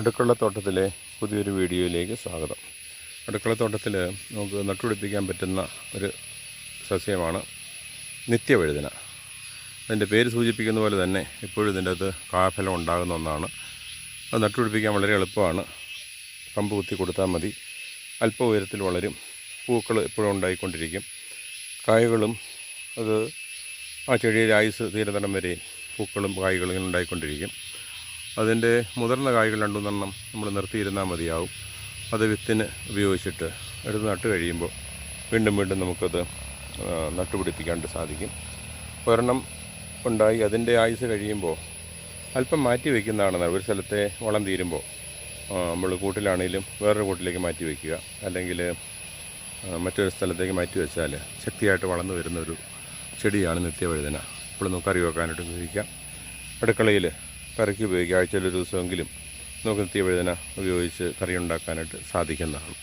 അടുക്കളത്തോട്ടത്തിലെ പുതിയൊരു വീഡിയോയിലേക്ക് സ്വാഗതം. അടുക്കളത്തോട്ടത്തിൽ നമുക്ക് നട്ടുപിടിപ്പിക്കാൻ പറ്റുന്ന ഒരു സസ്യമാണ് നിത്യവഴുതന. അതിൻ്റെ പേര് സൂചിപ്പിക്കുന്ന പോലെ തന്നെ എപ്പോഴും ഇതിൻ്റെ അകത്ത് കാഫലം ഉണ്ടാകുന്ന ഒന്നാണ്. അത് നട്ടുപിടിപ്പിക്കാൻ വളരെ എളുപ്പമാണ്. കമ്പ് കുത്തി കൊടുത്താൽ മതി. അല്പ ഉയരത്തിൽ വളരും. പൂക്കൾ എപ്പോഴും ഉണ്ടായിക്കൊണ്ടിരിക്കും. കായകളും അത് ആ ചെടിയുടെ ആയുസ് തീരതടം വരെ പൂക്കളും കായ്കളും ഇങ്ങനെ ഉണ്ടായിക്കൊണ്ടിരിക്കും. അതിൻ്റെ മുതിർന്ന കായ്കൾ രണ്ടുമൂന്നെണ്ണം നമ്മൾ നിർത്തിയിരുന്നാൽ മതിയാവും. അത് വിത്തിന് ഉപയോഗിച്ചിട്ട് എടുത്ത് നട്ട് കഴിയുമ്പോൾ വീണ്ടും വീണ്ടും നമുക്കത് നട്ടുപിടിപ്പിക്കാണ്ട് സാധിക്കും. ഒരെണ്ണം ഉണ്ടായി അതിൻ്റെ ആയുസ് കഴിയുമ്പോൾ അല്പം മാറ്റി വയ്ക്കുന്നതാണ്. ഒരു സ്ഥലത്തെ വളം തീരുമ്പോൾ നമ്മൾ കൂട്ടിലാണെങ്കിലും വേറൊരു കൂട്ടിലേക്ക് മാറ്റി വയ്ക്കുക, അല്ലെങ്കിൽ മറ്റൊരു സ്ഥലത്തേക്ക് മാറ്റി വെച്ചാൽ ശക്തിയായിട്ട് വളർന്നു വരുന്നൊരു ചെടിയാണ് നിത്യവഴുതന. ഇപ്പോൾ നമുക്ക് കറി വെക്കാനായിട്ട് ഉപയോഗിക്കാം. അടുക്കളയിൽ കറിക്ക് ഉപയോഗിക്കുക. ആഴ്ചയിൽ ഒരു ദിവസമെങ്കിലും നമുക്ക് നിത്യവഴുതന ഉപയോഗിച്ച് കറി ഉണ്ടാക്കാനായിട്ട് സാധിക്കുന്നതാണ്.